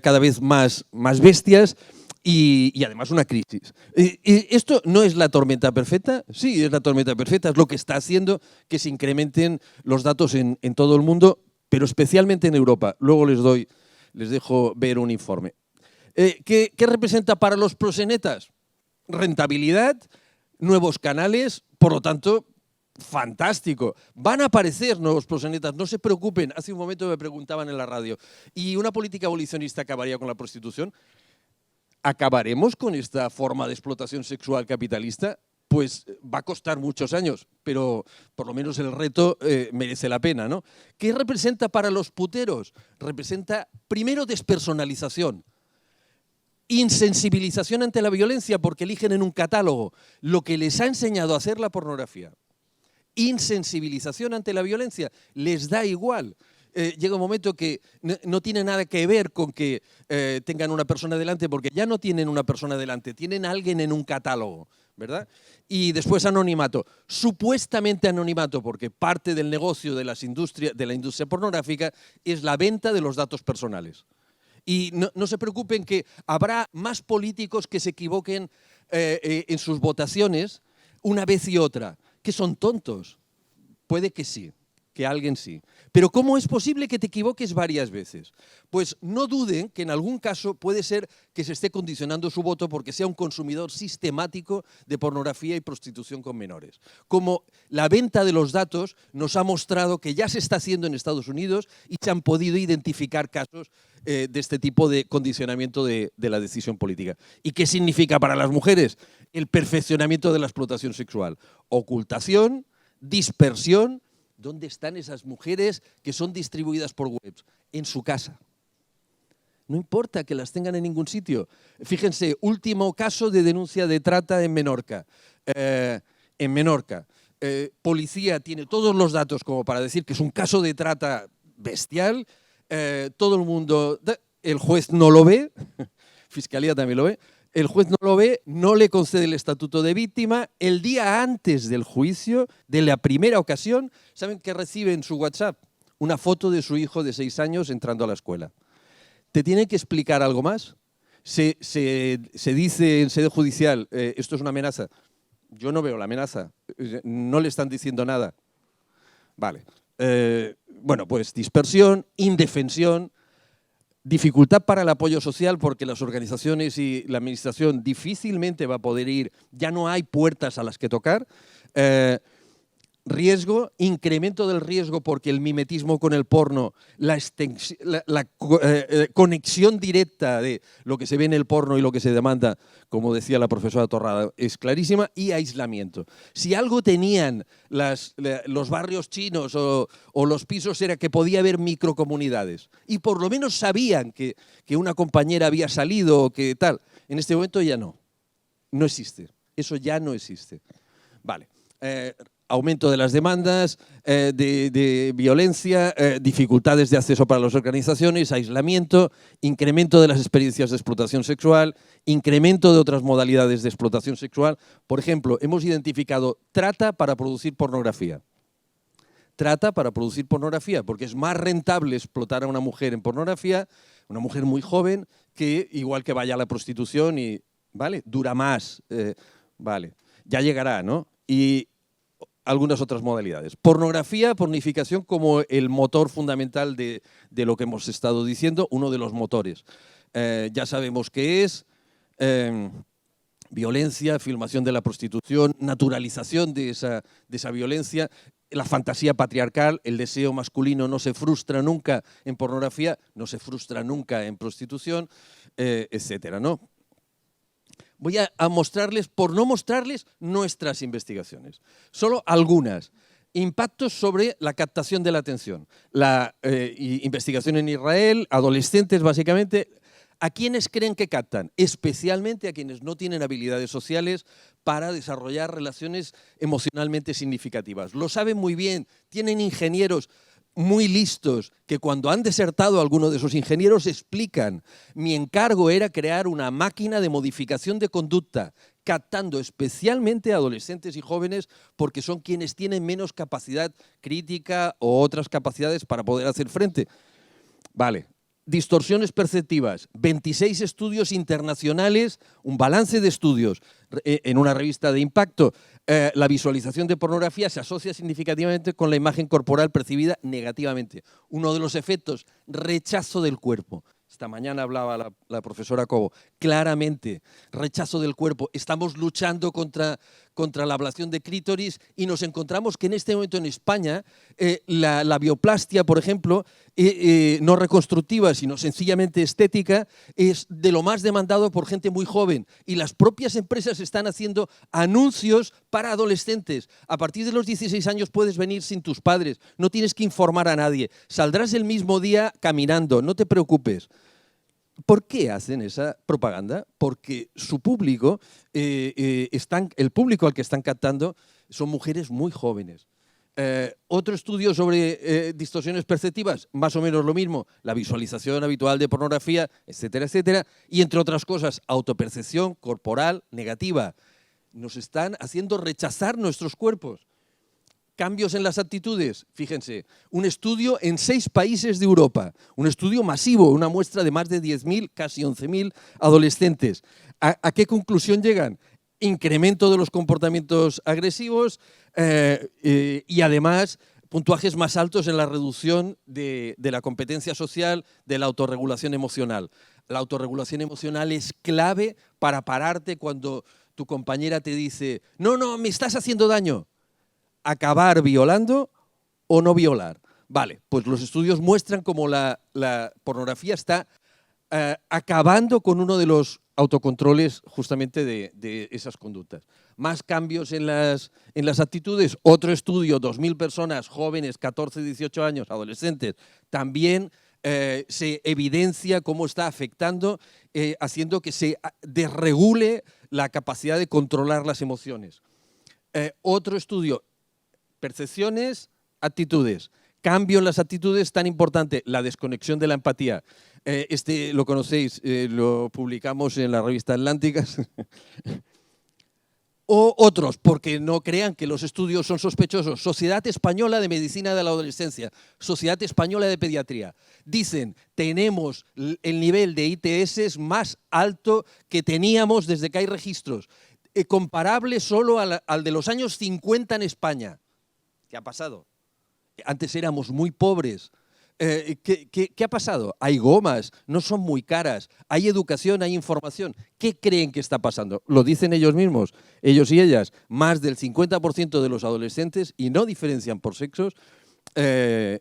cada vez más bestias y además una crisis. ¿Esto no es la tormenta perfecta? Sí, es la tormenta perfecta, es lo que está haciendo que se incrementen los datos en todo el mundo, pero especialmente en Europa. Luego les dejo ver un informe. ¿Qué representa para los proxenetas? Rentabilidad, nuevos canales, por lo tanto, fantástico. Van a aparecer nuevos proxenetas, no se preocupen. Hace un momento me preguntaban en la radio, ¿y una política abolicionista acabaría con la prostitución? ¿Acabaremos con esta forma de explotación sexual capitalista? Pues va a costar muchos años, pero por lo menos el reto merece la pena, ¿no? ¿Qué representa para los puteros? Representa, primero, despersonalización. Insensibilización ante la violencia porque eligen en un catálogo lo que les ha enseñado a hacer la pornografía. Insensibilización ante la violencia, les da igual. Llega un momento que no tiene nada que ver con que tengan una persona delante porque ya no tienen una persona delante, tienen a alguien en un catálogo, ¿verdad? Y después anonimato, supuestamente anonimato porque parte del negocio de la industria pornográfica es la venta de los datos personales. Y no se preocupen que habrá más políticos que se equivoquen en sus votaciones una vez y otra, que son tontos. Puede que sí, que alguien sí. Pero ¿cómo es posible que te equivoques varias veces? Pues no duden que en algún caso puede ser que se esté condicionando su voto porque sea un consumidor sistemático de pornografía y prostitución con menores. Como la venta de los datos nos ha mostrado que ya se está haciendo en Estados Unidos y se han podido identificar casos de este tipo de condicionamiento de la decisión política. ¿Y qué significa para las mujeres? El perfeccionamiento de la explotación sexual. Ocultación, dispersión. ¿Dónde están esas mujeres que son distribuidas por webs? En su casa. No importa que las tengan en ningún sitio. Fíjense, último caso de denuncia de trata en Menorca. Policía tiene todos los datos como para decir que es un caso de trata bestial. Todo el mundo, el juez no lo ve, Fiscalía también lo ve. el juez no lo ve, no le concede el estatuto de víctima. El día antes del juicio, de la primera ocasión, ¿saben qué recibe en su WhatsApp? Una foto de su hijo de 6 años entrando a la escuela. ¿Te tienen que explicar algo más? Se dice en sede judicial, esto es una amenaza. Yo no veo la amenaza, no le están diciendo nada. Vale. Bueno, pues dispersión, indefensión, dificultad para el apoyo social porque las organizaciones y la administración difícilmente va a poder ir, ya no hay puertas a las que tocar. Riesgo, incremento del riesgo porque el mimetismo con el porno, la conexión directa de lo que se ve en el porno y lo que se demanda, como decía la profesora Torrada, es clarísima, y aislamiento. Si algo tenían los barrios chinos o los pisos era que podía haber microcomunidades y por lo menos sabían que una compañera había salido o que tal. En este momento ya no. No existe. Eso ya no existe. Vale. Aumento de las demandas, de violencia, dificultades de acceso para las organizaciones, aislamiento, incremento de las experiencias de explotación sexual, incremento de otras modalidades de explotación sexual. Por ejemplo, hemos identificado trata para producir pornografía. Trata para producir pornografía, porque es más rentable explotar a una mujer en pornografía, una mujer muy joven, que igual que vaya a la prostitución y, ¿vale? Dura más, ¿vale? Ya llegará, ¿no? Y algunas otras modalidades. Pornografía, pornificación como el motor fundamental de lo que hemos estado diciendo, uno de los motores. Ya sabemos qué es, violencia, filmación de la prostitución, naturalización de esa violencia, la fantasía patriarcal, el deseo masculino no se frustra nunca en pornografía, no se frustra nunca en prostitución, etcétera, ¿no? Voy a mostrarles, por no mostrarles, nuestras investigaciones. Solo algunas. Impactos sobre la captación de la atención. La investigación en Israel, adolescentes básicamente. ¿A quiénes creen que captan? Especialmente a quienes no tienen habilidades sociales para desarrollar relaciones emocionalmente significativas. Lo saben muy bien, tienen ingenieros muy listos que cuando han desertado a alguno de esos ingenieros explican: mi encargo era crear una máquina de modificación de conducta, captando especialmente a adolescentes y jóvenes porque son quienes tienen menos capacidad crítica o otras capacidades para poder hacer frente. Vale. Distorsiones perceptivas, 26 estudios internacionales, un balance de estudios en una revista de impacto. La visualización de pornografía se asocia significativamente con la imagen corporal percibida negativamente. Uno de los efectos, rechazo del cuerpo. Esta mañana hablaba la profesora Cobo. Claramente, rechazo del cuerpo. Estamos luchando contra la ablación de clítoris y nos encontramos que en este momento en España la bioplastia, por ejemplo, no reconstructiva, sino sencillamente estética, es de lo más demandado por gente muy joven. Y las propias empresas están haciendo anuncios para adolescentes. A partir de los 16 años puedes venir sin tus padres, no tienes que informar a nadie. Saldrás el mismo día caminando, no te preocupes. ¿Por qué hacen esa propaganda? Porque su público, el público al que están captando son mujeres muy jóvenes. Otro estudio sobre distorsiones perceptivas, más o menos lo mismo, la visualización habitual de pornografía, etcétera, etcétera, y entre otras cosas, autopercepción corporal negativa. Nos están haciendo rechazar nuestros cuerpos. Cambios en las actitudes, fíjense, un estudio en 6 países de Europa, un estudio masivo, una muestra de más de 10.000, casi 11.000 adolescentes. ¿A qué conclusión llegan? Incremento de los comportamientos agresivos y además puntuajes más altos en la reducción de la competencia social, de la autorregulación emocional. La autorregulación emocional es clave para pararte cuando tu compañera te dice: no, me estás haciendo daño. Acabar violando o no violar. Vale, pues los estudios muestran cómo la pornografía está acabando con uno de los autocontroles justamente de esas conductas. Más cambios en las actitudes. Otro estudio, 2.000 personas jóvenes, 14, 18 años, adolescentes, también se evidencia cómo está afectando, haciendo que se desregule la capacidad de controlar las emociones. Otro estudio, percepciones, actitudes. cambio en las actitudes tan importante, la desconexión de la empatía. Este lo conocéis, lo publicamos en la revista Atlánticas. O otros, porque no crean que los estudios son sospechosos. Sociedad Española de Medicina de la Adolescencia, Sociedad Española de Pediatría. Dicen, tenemos el nivel de ITS más alto que teníamos desde que hay registros, comparable solo al de los años 50 en España. ¿Qué ha pasado? Antes éramos muy pobres. ¿Qué ha pasado? Hay gomas, no son muy caras, hay educación, hay información. ¿Qué creen que está pasando? Lo dicen ellos mismos, ellos y ellas. Más del 50% de los adolescentes, y no diferencian por sexos,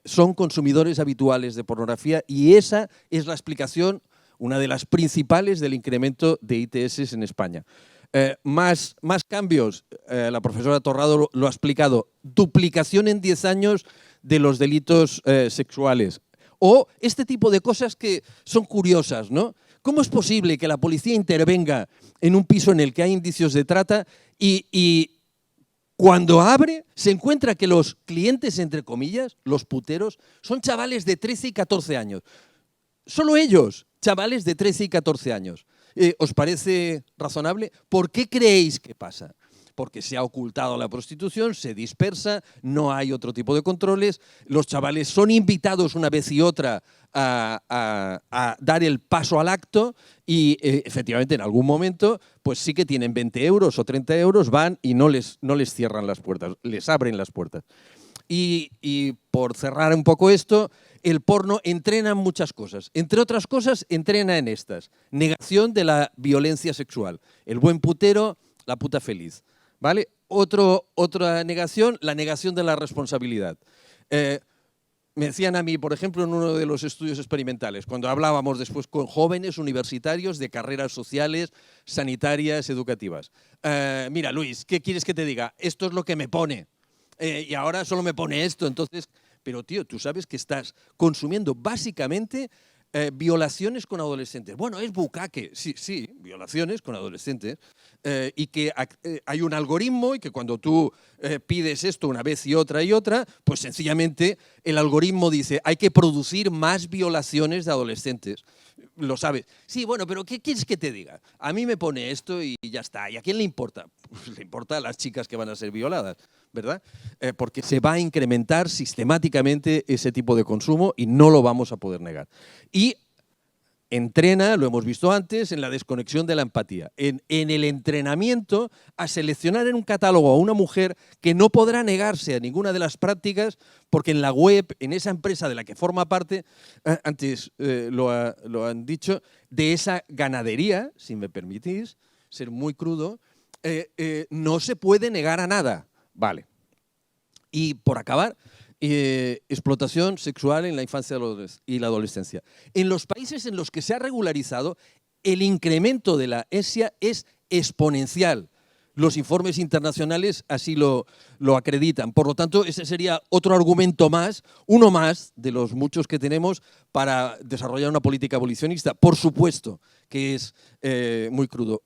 son consumidores habituales de pornografía, y esa es la explicación, una de las principales, del incremento de ITS en España. Más cambios, la profesora Torrado lo ha explicado, duplicación en 10 años de los delitos sexuales. O este tipo de cosas que son curiosas, ¿no? ¿Cómo es posible que la policía intervenga en un piso en el que hay indicios de trata y cuando abre se encuentra que los clientes, entre comillas, los puteros, son chavales de 13 y 14 años? Solo ellos, chavales de 13 y 14 años. ¿Os parece razonable? ¿Por qué creéis que pasa? Porque se ha ocultado la prostitución, se dispersa, no hay otro tipo de controles, los chavales son invitados una vez y otra a dar el paso al acto y efectivamente en algún momento pues sí que tienen 20 euros o 30 euros, van y no les cierran las puertas, les abren las puertas. Y por cerrar un poco esto, el porno entrena en muchas cosas. Entre otras cosas, entrena en estas. Negación de la violencia sexual. El buen putero, la puta feliz. ¿Vale? Otra negación, la negación de la responsabilidad. Me decían a mí, por ejemplo, en uno de los estudios experimentales, cuando hablábamos después con jóvenes universitarios de carreras sociales, sanitarias, educativas. Mira, Luis, ¿qué quieres que te diga? Esto es lo que me pone. Y ahora solo me pone esto. Entonces, pero tío, tú sabes que estás consumiendo básicamente violaciones con adolescentes. Bueno, es bucaque, sí, violaciones con adolescentes, y que hay un algoritmo y que cuando tú pides esto una vez y otra, pues sencillamente el algoritmo dice hay que producir más violaciones de adolescentes. Lo sabes. Sí, bueno, pero ¿qué quieres que te diga? A mí me pone esto y ya está. ¿Y a quién le importa? Pues le importa a las chicas que van a ser violadas, ¿verdad? Porque se va a incrementar sistemáticamente ese tipo de consumo y no lo vamos a poder negar. Y entrena, lo hemos visto antes, en la desconexión de la empatía, en el entrenamiento a seleccionar en un catálogo a una mujer que no podrá negarse a ninguna de las prácticas porque en la web, en esa empresa de la que forma parte, antes lo han dicho, de esa ganadería, si me permitís ser muy crudo, no se puede negar a nada. Vale. Y por acabar, explotación sexual en la infancia y la adolescencia. En los países en los que se ha regularizado, el incremento de la ESIA es exponencial. Los informes internacionales así lo acreditan. Por lo tanto, ese sería otro argumento más, uno más de los muchos que tenemos para desarrollar una política abolicionista. Por supuesto que es muy crudo.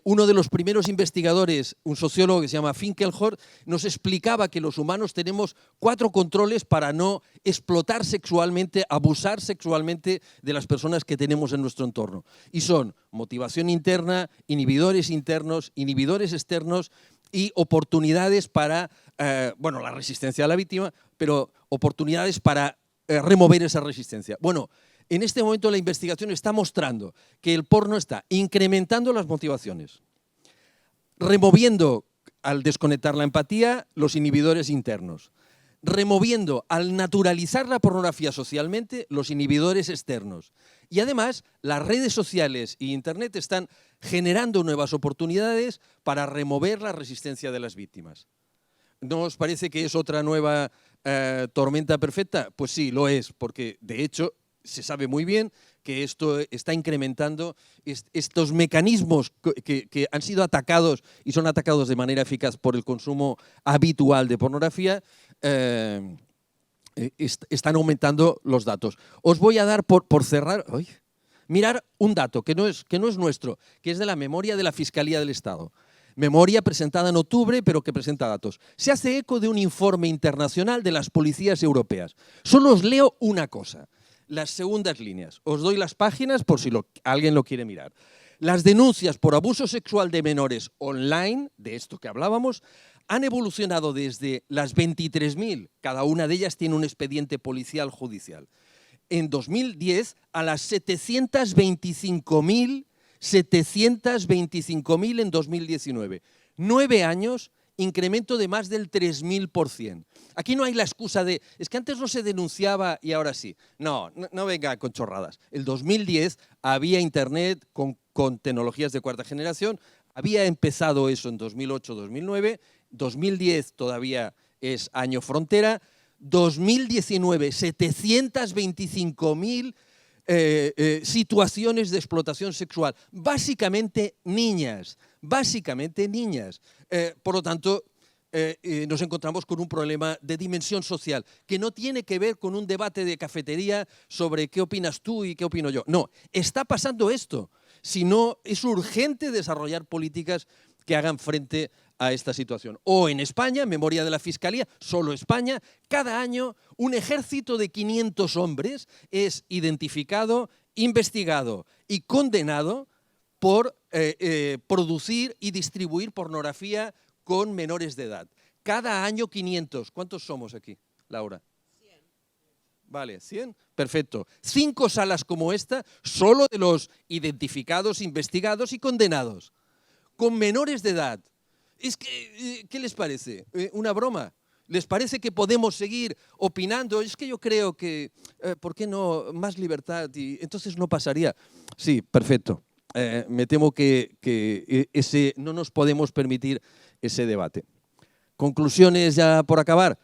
Uno de los primeros investigadores, un sociólogo que se llama Finkelhor, nos explicaba que los humanos tenemos 4 controles para no explotar sexualmente, abusar sexualmente de las personas que tenemos en nuestro entorno. Y son motivación interna, inhibidores internos, inhibidores externos y oportunidades para, la resistencia a la víctima, pero oportunidades para remover esa resistencia. Bueno, en este momento la investigación está mostrando que el porno está incrementando las motivaciones, removiendo, al desconectar la empatía, los inhibidores internos, removiendo, al naturalizar la pornografía socialmente, los inhibidores externos. Y además, las redes sociales e Internet están generando nuevas oportunidades para remover la resistencia de las víctimas. ¿No os parece que es otra nueva tormenta perfecta? Pues sí, lo es, porque de hecho se sabe muy bien que esto está incrementando estos mecanismos que han sido atacados y son atacados de manera eficaz por el consumo habitual de pornografía, están aumentando los datos. Os voy a dar, por cerrar, mirar un dato que no es nuestro, que es de la memoria de la Fiscalía del Estado. Memoria presentada en octubre, pero que presenta datos. Se hace eco de un informe internacional de las policías europeas. Solo os leo una cosa, las segundas líneas. Os doy las páginas por si alguien lo quiere mirar. Las denuncias por abuso sexual de menores online, de esto que hablábamos, han evolucionado desde las 23.000, cada una de ellas tiene un expediente policial judicial, en 2010 a las 725.000 en 2019. 9 años, incremento de más del 3.000%. Aquí no hay la excusa de, es que antes no se denunciaba y ahora sí. No venga con chorradas. El 2010 había internet con tecnologías de cuarta generación, había empezado eso en 2008-2009, 2010 todavía es año frontera, 2019 725.000 situaciones de explotación sexual, básicamente niñas. Por lo tanto, nos encontramos con un problema de dimensión social que no tiene que ver con un debate de cafetería sobre qué opinas tú y qué opino yo. No, está pasando esto. Si no, es urgente desarrollar políticas que hagan frente a esta situación. O en España, memoria de la Fiscalía, solo España, cada año un ejército de 500 hombres es identificado, investigado y condenado por producir y distribuir pornografía con menores de edad. Cada año 500. ¿Cuántos somos aquí, Laura? 100. Vale, 100. Perfecto. 5 salas como esta, solo de los identificados, investigados y condenados, con menores de edad. Es que, ¿qué les parece? ¿Una broma? ¿Les parece que podemos seguir opinando? Es que yo creo que, ¿por qué no más libertad? Y entonces no pasaría. Sí, perfecto. Me temo que no nos podemos permitir ese debate. Conclusiones ya por acabar.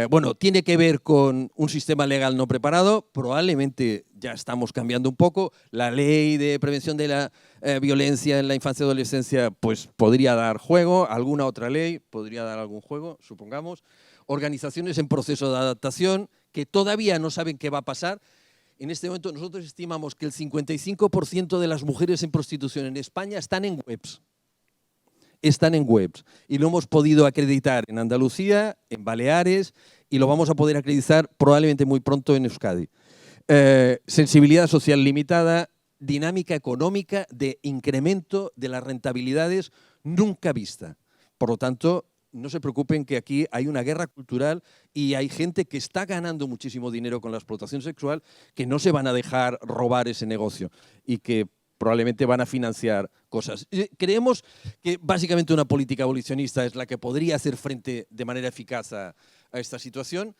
Bueno, tiene que ver con un sistema legal no preparado. Probablemente ya estamos cambiando un poco. La ley de prevención de la violencia en la infancia y adolescencia pues podría dar juego. Alguna otra ley podría dar algún juego, supongamos. Organizaciones en proceso de adaptación que todavía no saben qué va a pasar. En este momento nosotros estimamos que el 55% de las mujeres en prostitución en España están en webs. Y lo hemos podido acreditar en Andalucía, en Baleares y lo vamos a poder acreditar probablemente muy pronto en Euskadi. Sensibilidad social limitada, dinámica económica de incremento de las rentabilidades nunca vista. Por lo tanto, no se preocupen que aquí hay una guerra cultural y hay gente que está ganando muchísimo dinero con la explotación sexual que no se van a dejar robar ese negocio y que probablemente van a financiar cosas. Creemos que básicamente una política abolicionista es la que podría hacer frente de manera eficaz a esta situación.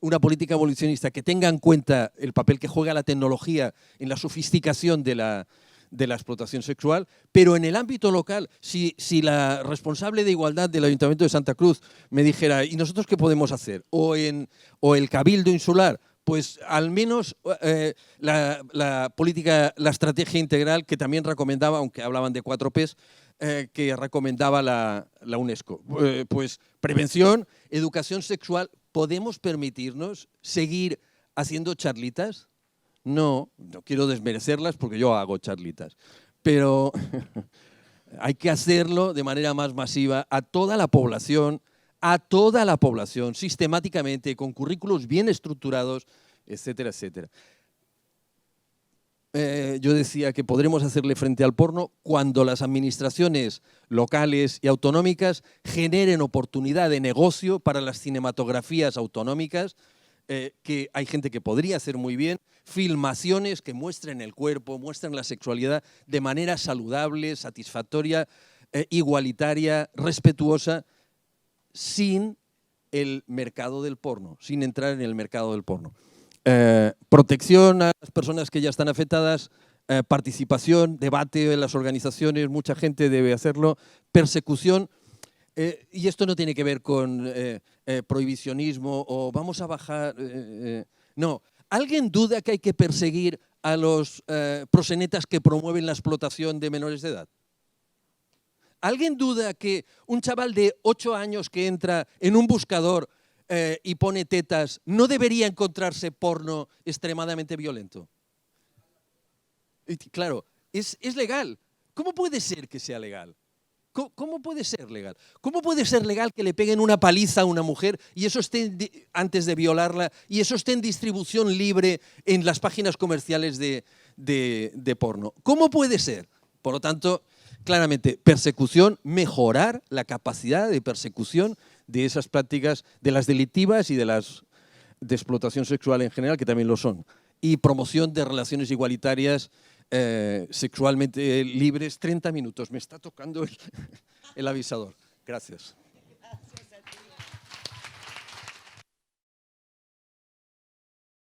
Una política abolicionista que tenga en cuenta el papel que juega la tecnología en la sofisticación de la explotación sexual, pero en el ámbito local, si la responsable de igualdad del Ayuntamiento de Santa Cruz me dijera, ¿y nosotros qué podemos hacer? O el Cabildo Insular, pues al menos la política, la estrategia integral que también recomendaba, aunque hablaban de 4 Ps, que recomendaba la UNESCO. Pues prevención, educación sexual. ¿Podemos permitirnos seguir haciendo charlitas? No quiero desmerecerlas porque yo hago charlitas, pero hay que hacerlo de manera más masiva a toda la población, sistemáticamente, con currículos bien estructurados, etcétera, etcétera. Yo decía que podremos hacerle frente al porno cuando las administraciones locales y autonómicas generen oportunidad de negocio para las cinematografías autonómicas, que hay gente que podría hacer muy bien, filmaciones que muestren el cuerpo, muestren la sexualidad de manera saludable, satisfactoria, igualitaria, respetuosa, sin el mercado del porno, sin entrar en el mercado del porno. Protección a las personas que ya están afectadas, participación, debate en las organizaciones, mucha gente debe hacerlo, persecución. Y esto no tiene que ver con prohibicionismo o vamos a bajar. No. ¿Alguien duda que hay que perseguir a los proxenetas que promueven la explotación de menores de edad? ¿Alguien duda que un chaval de 8 años que entra en un buscador y pone tetas no debería encontrarse porno extremadamente violento? Y claro, es legal. ¿Cómo puede ser que sea legal? ¿Cómo puede ser legal? ¿Cómo puede ser legal que le peguen una paliza a una mujer y eso esté antes de violarla y eso esté en distribución libre en las páginas comerciales de porno? ¿Cómo puede ser? Por lo tanto, claramente, persecución, mejorar la capacidad de persecución de esas prácticas, de las delictivas y de las de explotación sexual en general, que también lo son. Y promoción de relaciones igualitarias sexualmente libres. 30 minutos, me está tocando el avisador. Gracias.